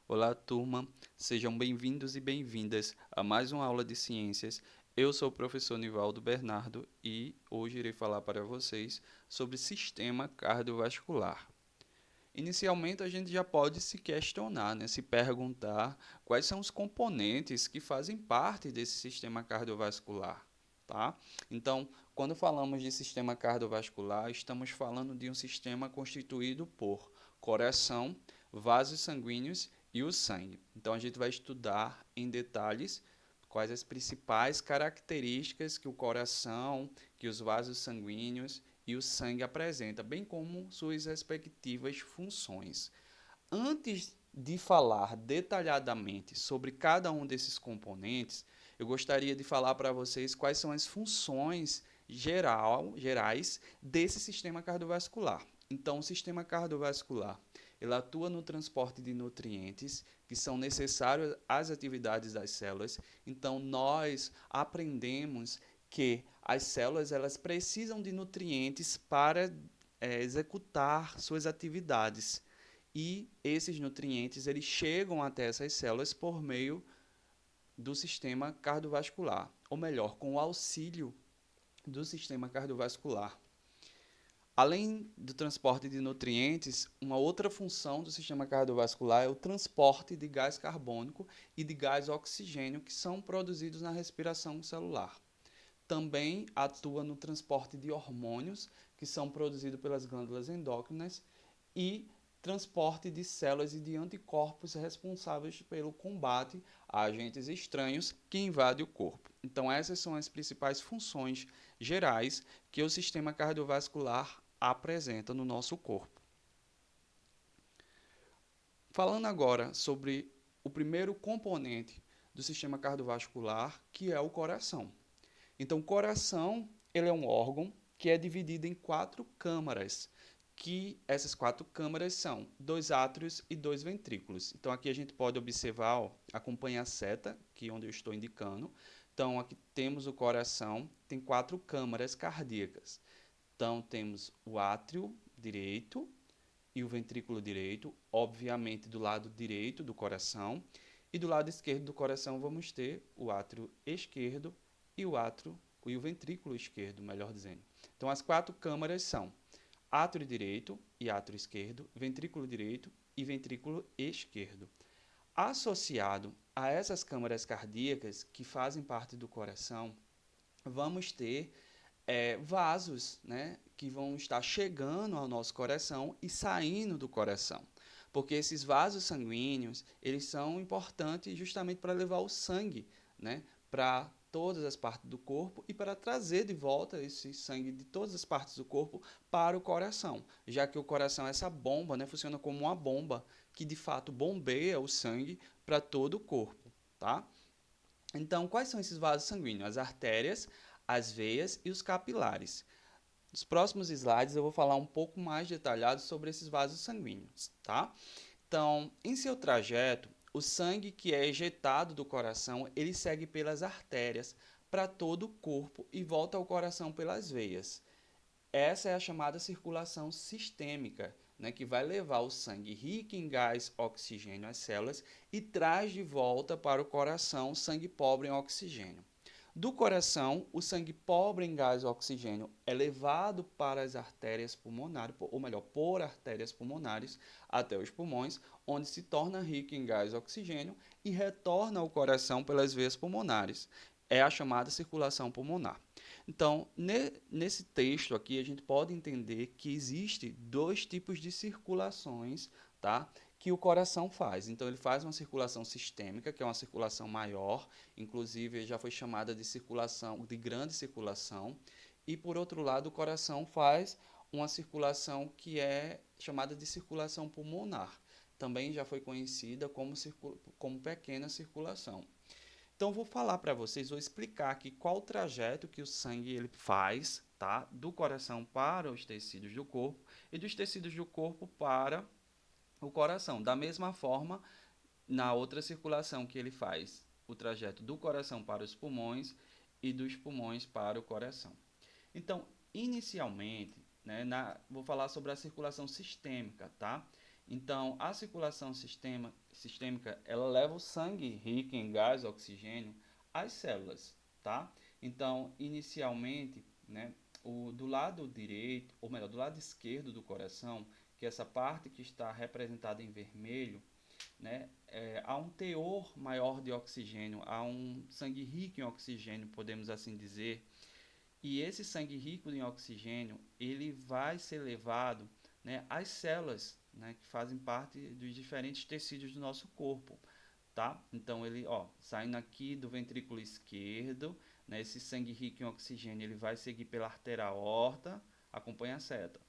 Olá, turma. Sejam bem-vindos e bem-vindas a mais uma aula de ciências. Eu sou o professor Nivaldo Bernardo e hoje irei falar para vocês sobre sistema cardiovascular. Inicialmente, a gente já pode se questionar, se perguntar quais são os componentes que fazem parte desse sistema cardiovascular, tá? Então, quando falamos de sistema cardiovascular, estamos falando de um sistema constituído por coração, vasos sanguíneos e o sangue. Então, a gente vai estudar em detalhes quais as principais características que o coração, que os vasos sanguíneos e o sangue apresenta, bem como suas respectivas funções. Antes de falar detalhadamente sobre cada um desses componentes, eu gostaria de falar para vocês quais são as funções gerais desse sistema cardiovascular. Então, o sistema cardiovascular ele atua no transporte de nutrientes que são necessários às atividades das células. Então, nós aprendemos que as células elas precisam de nutrientes para executar suas atividades. E esses nutrientes eles chegam até essas células por meio do sistema cardiovascular, ou melhor, com o auxílio do sistema cardiovascular. Além do transporte de nutrientes, uma outra função do sistema cardiovascular é o transporte de gás carbônico e de gás oxigênio que são produzidos na respiração celular. Também atua no transporte de hormônios que são produzidos pelas glândulas endócrinas e transporte de células e de anticorpos responsáveis pelo combate a agentes estranhos que invadem o corpo. Então, essas são as principais funções gerais que o sistema cardiovascular apresenta no nosso corpo. Falando agora sobre o primeiro componente do sistema cardiovascular, que é o coração. Então, o coração ele é um órgão que é dividido em 4 câmaras, que essas 4 câmaras são 2 átrios e 2 ventrículos. Então, aqui a gente pode observar, acompanha a seta, que é onde eu estou indicando. Então, aqui temos o coração, tem 4 câmaras cardíacas. Então, temos o átrio direito e o ventrículo direito, obviamente do lado direito do coração, e do lado esquerdo do coração vamos ter o átrio esquerdo e o átrio e o ventrículo esquerdo, melhor dizendo. Então, as 4 câmaras são átrio direito e átrio esquerdo, ventrículo direito e ventrículo esquerdo. Associado a essas câmaras cardíacas que fazem parte do coração, vamos ter vasos, que vão estar chegando ao nosso coração e saindo do coração. Porque esses vasos sanguíneos, eles são importantes justamente para levar o sangue, para todas as partes do corpo e para trazer de volta esse sangue de todas as partes do corpo para o coração, já que o coração é essa bomba, funciona como uma bomba que de fato bombeia o sangue para todo o corpo, tá? Então, quais são esses vasos sanguíneos? As artérias, as veias e os capilares. Nos próximos slides eu vou falar um pouco mais detalhado sobre esses vasos sanguíneos, tá? Então, em seu trajeto, o sangue que é ejetado do coração, ele segue pelas artérias para todo o corpo e volta ao coração pelas veias. Essa é a chamada circulação sistêmica, que vai levar o sangue rico em gás oxigênio às células e traz de volta para o coração sangue pobre em oxigênio. Do coração, o sangue pobre em gás oxigênio é levado para as artérias pulmonares, ou melhor, por artérias pulmonares até os pulmões, onde se torna rico em gás oxigênio e retorna ao coração pelas veias pulmonares. É a chamada circulação pulmonar. Então, nesse texto aqui, a gente pode entender que existe 2 tipos de circulações, tá? Que o coração faz. Então, ele faz uma circulação sistêmica, que é uma circulação maior, inclusive já foi chamada de circulação, de grande circulação, e por outro lado, o coração faz uma circulação que é chamada de circulação pulmonar. Também já foi conhecida como pequena circulação. Então, vou falar para vocês, vou explicar aqui qual o trajeto que o sangue ele faz, tá? Do coração para os tecidos do corpo e dos tecidos do corpo para o coração. Da mesma forma, na outra circulação que ele faz, o trajeto do coração para os pulmões e dos pulmões para o coração. Então, inicialmente, vou falar sobre a circulação sistêmica, tá? Então, a circulação sistêmica, ela leva o sangue rico em gás, oxigênio, às células, tá? Então, inicialmente, né, do lado direito, ou melhor, do lado esquerdo do coração, que é essa parte que está representada em vermelho, né, há um teor maior de oxigênio, há um sangue rico em oxigênio, podemos assim dizer, e esse sangue rico em oxigênio, ele vai ser levado, né, às células, né, que fazem parte dos diferentes tecidos do nosso corpo, tá? Então ele, ó, saindo aqui do ventrículo esquerdo, né, esse sangue rico em oxigênio, ele vai seguir pela artéria aorta, acompanha a seta,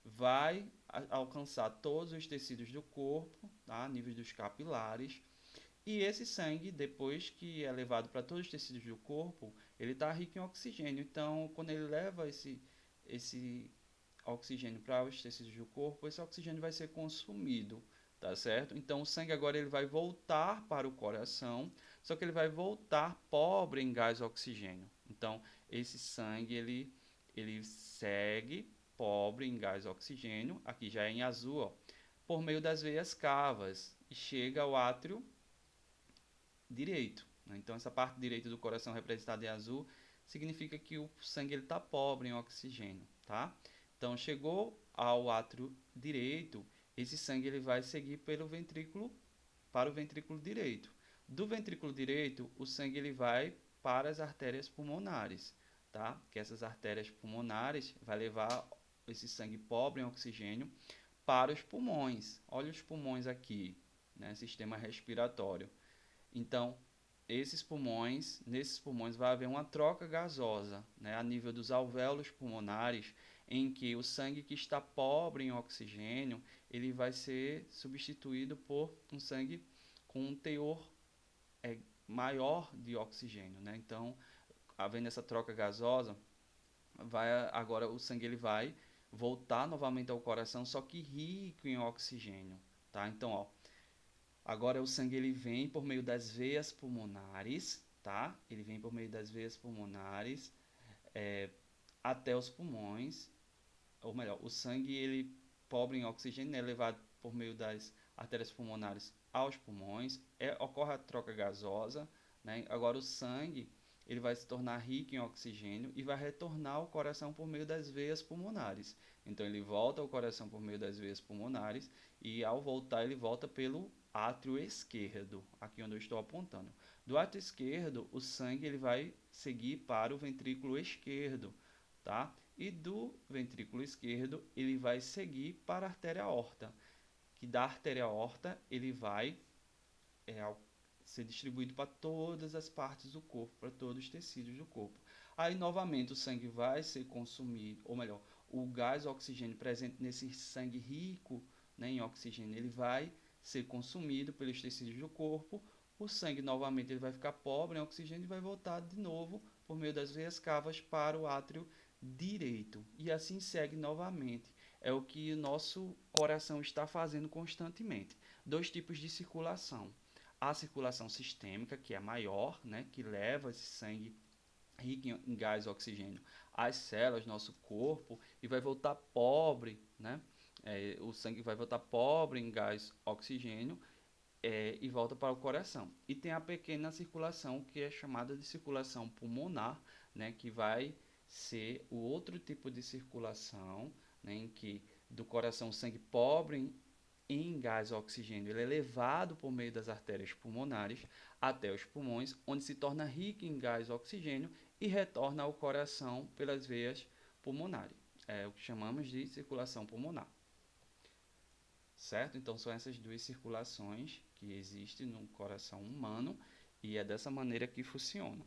vai alcançar todos os tecidos do corpo, tá? A nível dos capilares, e esse sangue, depois que é levado para todos os tecidos do corpo, ele está rico em oxigênio. Então, quando ele leva esse oxigênio para os tecidos do corpo, esse oxigênio vai ser consumido, tá certo? Então, o sangue agora ele vai voltar para o coração, só que ele vai voltar pobre em gás oxigênio. Então, esse sangue ele segue pobre em gás oxigênio, aqui já é em azul, ó, por meio das veias cavas e chega ao átrio direito, né? Então, essa parte direita do coração representada em azul significa que o sangue está pobre em oxigênio, tá? Então, chegou ao átrio direito, esse sangue ele vai seguir pelo ventrículo para o ventrículo direito. Do ventrículo direito, o sangue ele vai para as artérias pulmonares, tá? Que essas artérias pulmonares vai levar esse sangue pobre em oxigênio para os pulmões. Olha os pulmões aqui, né? Sistema respiratório. Então, nesses pulmões vai haver uma troca gasosa, né, a nível dos alvéolos pulmonares, em que o sangue que está pobre em oxigênio, ele vai ser substituído por um sangue com um teor maior de oxigênio, né? Então, havendo essa troca gasosa, agora o sangue ele vai voltar novamente ao coração, só que rico em oxigênio, tá? Então, ó, agora o sangue ele vem por meio das veias pulmonares, tá? Ele vem por meio das veias pulmonares até os pulmões, ou melhor, o sangue ele pobre em oxigênio é levado por meio das artérias pulmonares aos pulmões, ocorre a troca gasosa, né? Agora o sangue ele vai se tornar rico em oxigênio e vai retornar ao coração por meio das veias pulmonares. Então ele volta ao coração por meio das veias pulmonares e ao voltar ele volta pelo átrio esquerdo, aqui onde eu estou apontando. Do átrio esquerdo, o sangue ele vai seguir para o ventrículo esquerdo, tá? E do ventrículo esquerdo ele vai seguir para a artéria aorta, que da artéria aorta ele vai é, ser distribuído para todas as partes do corpo, para todos os tecidos do corpo. Aí, novamente, o sangue vai ser consumido, ou melhor, o gás oxigênio presente nesse sangue rico, né, em oxigênio, ele vai ser consumido pelos tecidos do corpo. O sangue, novamente, ele vai ficar pobre em oxigênio e vai voltar de novo por meio das veias cavas para o átrio direito. E assim segue novamente. É o que o nosso coração está fazendo constantemente. Dois tipos de circulação: a circulação sistêmica, que é maior, né, que leva esse sangue rico em gás e oxigênio às células do nosso corpo e vai voltar pobre, né? O sangue vai voltar pobre em gás e oxigênio e volta para o coração. E tem a pequena circulação, que é chamada de circulação pulmonar, né, que vai ser o outro tipo de circulação, né, em que do coração o sangue pobre em gás oxigênio ele é levado por meio das artérias pulmonares até os pulmões, onde se torna rico em gás oxigênio e retorna ao coração pelas veias pulmonares. É o que chamamos de circulação pulmonar. Certo? Então são essas duas circulações que existem no coração humano e é dessa maneira que funciona.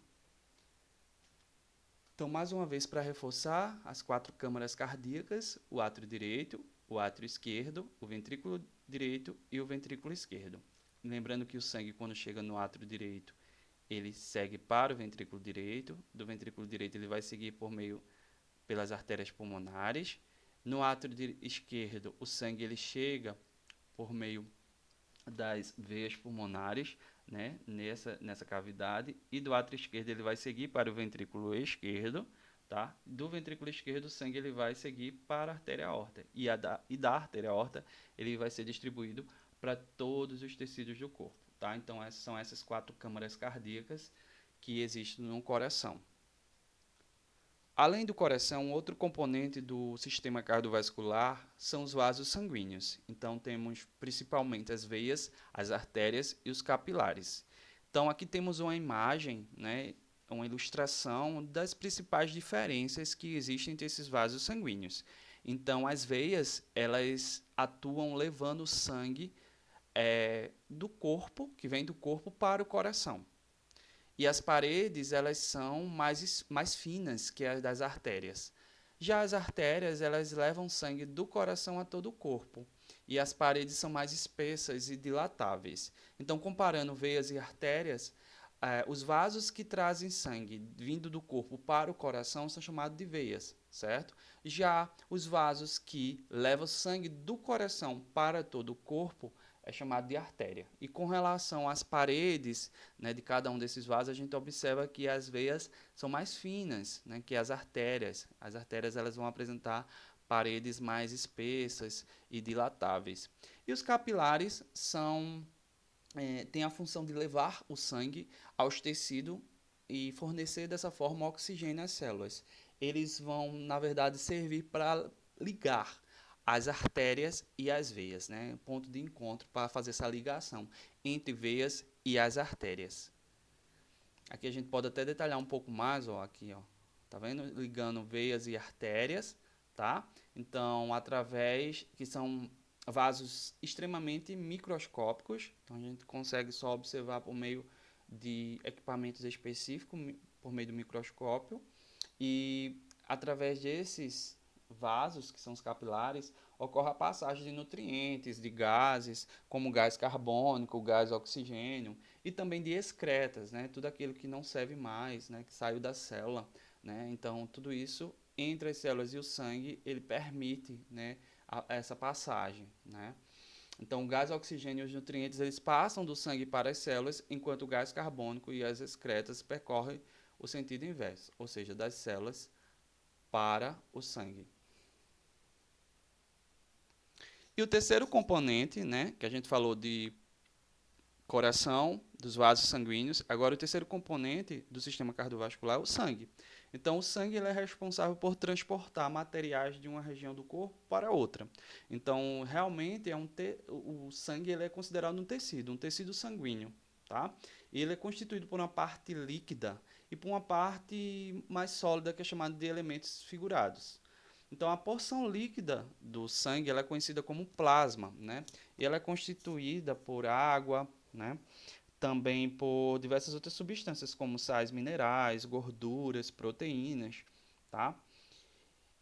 Então, mais uma vez, para reforçar, as 4 câmaras cardíacas: o átrio direito, o átrio esquerdo, o ventrículo direito e o ventrículo esquerdo. Lembrando que o sangue, quando chega no átrio direito, ele segue para o ventrículo direito. Do ventrículo direito, ele vai seguir pelas artérias pulmonares. No átrio esquerdo, o sangue ele chega por meio das veias pulmonares, né, nessa cavidade, e do átrio esquerdo ele vai seguir para o ventrículo esquerdo, tá? Do ventrículo esquerdo, o sangue ele vai seguir para a artéria aorta. E da artéria aorta, ele vai ser distribuído para todos os tecidos do corpo, tá? Então, essas são essas 4 câmaras cardíacas que existem no coração. Além do coração, outro componente do sistema cardiovascular são os vasos sanguíneos. Então, temos principalmente as veias, as artérias e os capilares. Então, aqui temos uma imagem, né, uma ilustração das principais diferenças que existem entre esses vasos sanguíneos. Então, as veias, elas atuam levando o sangue do corpo, que vem do corpo, para o coração. E as paredes, elas são mais finas que as das artérias. Já as artérias, elas levam sangue do coração a todo o corpo. E as paredes são mais espessas e dilatáveis. Então, comparando veias e artérias, os vasos que trazem sangue vindo do corpo para o coração são chamados de veias, certo? Já os vasos que levam sangue do coração para todo o corpo é chamado de artéria. E com relação às paredes, né, de cada um desses vasos, a gente observa que as veias são mais finas, né, que as artérias. As artérias elas vão apresentar paredes mais espessas e dilatáveis. E os capilares têm a função de levar o sangue aos tecidos e fornecer dessa forma oxigênio às células. Eles vão, na verdade, servir para ligar as artérias e as veias, né? Ponto de encontro para fazer essa ligação entre veias e as artérias. Aqui a gente pode até detalhar um pouco mais, ó, aqui, ó. Tá vendo? Ligando veias e artérias, tá? Então, através que são vasos extremamente microscópicos, então a gente consegue só observar por meio de equipamentos específicos, por meio do microscópio, e através desses vasos, que são os capilares, ocorre a passagem de nutrientes, de gases, como gás carbônico, gás oxigênio, e também de excretas, né? Tudo aquilo que não serve mais, né? Que saiu da célula, né? Então, tudo isso entre as células e o sangue, ele permite, né, essa passagem, né? Então, o gás oxigênio e os nutrientes, eles passam do sangue para as células, enquanto o gás carbônico e as excretas percorrem o sentido inverso, ou seja, das células para o sangue. E o terceiro componente, né, que a gente falou de coração, dos vasos sanguíneos, agora o terceiro componente do sistema cardiovascular é o sangue. Então, o sangue ele é responsável por transportar materiais de uma região do corpo para outra. Então, realmente, o sangue ele é considerado um tecido sanguíneo. Tá? E ele é constituído por uma parte líquida e por uma parte mais sólida, que é chamada de elementos figurados. Então, a porção líquida do sangue ela é conhecida como plasma, né? E ela é constituída por água, né? Também por diversas outras substâncias, como sais minerais, gorduras, proteínas, tá?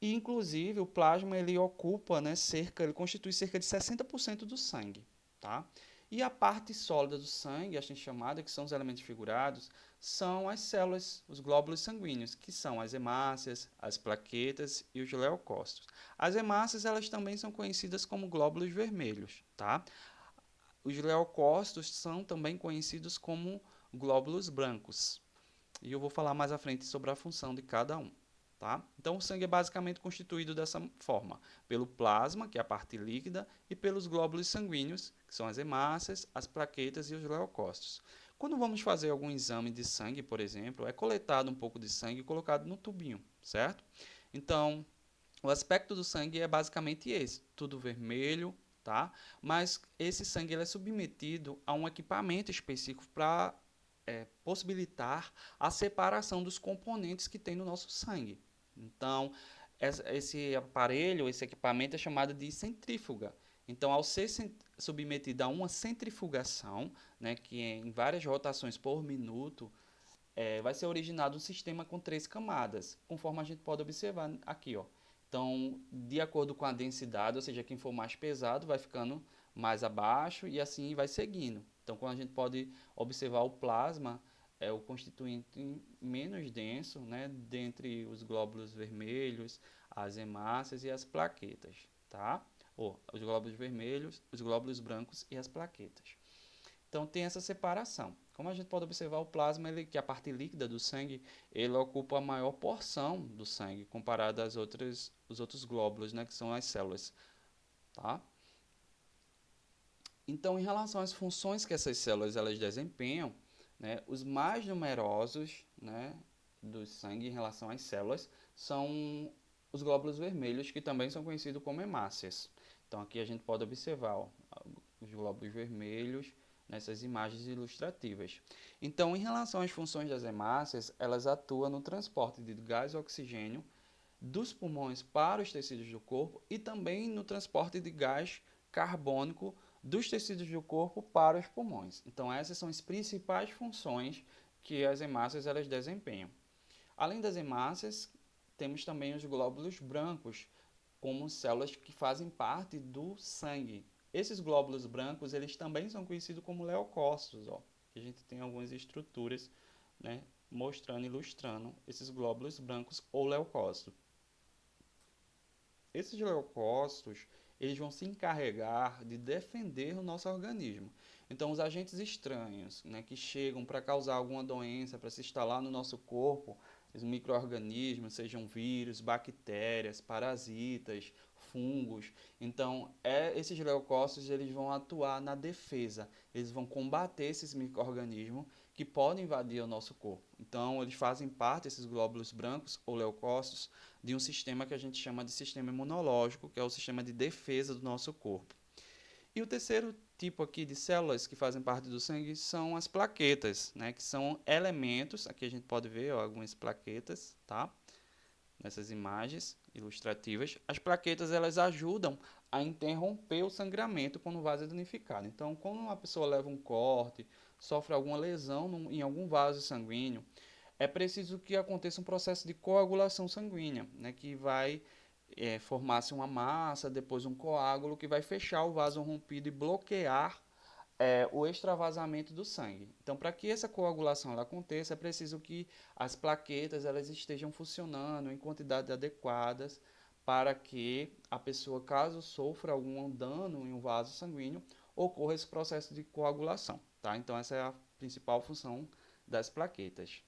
E, inclusive, o plasma ele ocupa, né, ele constitui cerca de 60% do sangue, tá? E a parte sólida do sangue, assim chamada, que são os elementos figurados, são as células, os glóbulos sanguíneos, que são as hemácias, as plaquetas e os leucócitos. As hemácias, elas também são conhecidas como glóbulos vermelhos, tá? Os leucócitos são também conhecidos como glóbulos brancos. E eu vou falar mais à frente sobre a função de cada um. Tá? Então, o sangue é basicamente constituído dessa forma, pelo plasma, que é a parte líquida, e pelos glóbulos sanguíneos, que são as hemácias, as plaquetas e os leucócitos. Quando vamos fazer algum exame de sangue, por exemplo, é coletado um pouco de sangue e colocado no tubinho, certo? Então, o aspecto do sangue é basicamente esse, tudo vermelho, tá? Mas esse sangue ele é submetido a um equipamento específico para possibilitar a separação dos componentes que tem no nosso sangue. Então, esse aparelho, esse equipamento é chamado de centrífuga. Então, ao ser submetido a uma centrifugação, né, que é em várias rotações por minuto, vai ser originado um sistema com 3 camadas, conforme a gente pode observar aqui, ó. Então, de acordo com a densidade, ou seja, quem for mais pesado vai ficando mais abaixo e assim vai seguindo. Então, quando a gente pode observar o plasma, é o constituinte menos denso, né, dentre os glóbulos vermelhos, as hemácias e as plaquetas, tá? Os glóbulos vermelhos, os glóbulos brancos e as plaquetas. Então tem essa separação. Como a gente pode observar, o plasma, que é a parte líquida do sangue, ele ocupa a maior porção do sangue comparado os outros glóbulos, né, que são as células, tá? Então, em relação às funções que essas células elas desempenham, né, os mais numerosos, né, do sangue em relação às células são os glóbulos vermelhos, que também são conhecidos como hemácias. Então, aqui a gente pode observar, ó, os glóbulos vermelhos nessas imagens ilustrativas. Então, em relação às funções das hemácias, elas atuam no transporte de gás e oxigênio dos pulmões para os tecidos do corpo e também no transporte de gás carbônico dos tecidos do corpo para os pulmões. Então, essas são as principais funções que as hemácias elas desempenham. Além das hemácias, temos também os glóbulos brancos, como células que fazem parte do sangue. Esses glóbulos brancos, eles também são conhecidos como leucócitos, ó. A gente tem algumas estruturas, né, mostrando, ilustrando esses glóbulos brancos ou leucócitos. Esses leucócitos, eles vão se encarregar de defender o nosso organismo. Então, os agentes estranhos, né, que chegam para causar alguma doença, para se instalar no nosso corpo, os micro-organismos, sejam vírus, bactérias, parasitas, fungos. Então, esses leucócitos eles vão atuar na defesa, eles vão combater esses micro-organismos que podem invadir o nosso corpo. Então, eles fazem parte, esses glóbulos brancos ou leucócitos, de um sistema que a gente chama de sistema imunológico, que é o sistema de defesa do nosso corpo. E o terceiro tipo aqui de células que fazem parte do sangue são as plaquetas, né, que são elementos, aqui a gente pode ver ó, algumas plaquetas, tá? Nessas imagens ilustrativas. As plaquetas elas ajudam a interromper o sangramento quando o vaso é danificado. Então, quando uma pessoa leva um corte, sofre alguma lesão em algum vaso sanguíneo, é preciso que aconteça um processo de coagulação sanguínea, né, que vai formar-se uma massa, depois um coágulo que vai fechar o vaso rompido e bloquear o extravasamento do sangue. Então, para que essa coagulação ela aconteça, é preciso que as plaquetas elas estejam funcionando em quantidades adequadas para que a pessoa, caso sofra algum dano em um vaso sanguíneo, ocorra esse processo de coagulação. Tá? Então, essa é a principal função das plaquetas.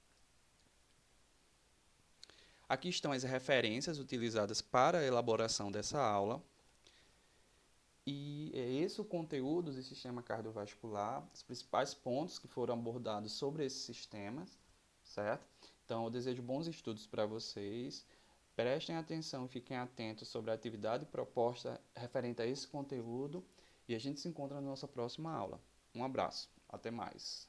Aqui estão as referências utilizadas para a elaboração dessa aula. E é esse o conteúdo do sistema cardiovascular, os principais pontos que foram abordados sobre esses sistemas, certo? Então, eu desejo bons estudos para vocês. Prestem atenção e fiquem atentos sobre a atividade proposta referente a esse conteúdo. E a gente se encontra na nossa próxima aula. Um abraço. Até mais.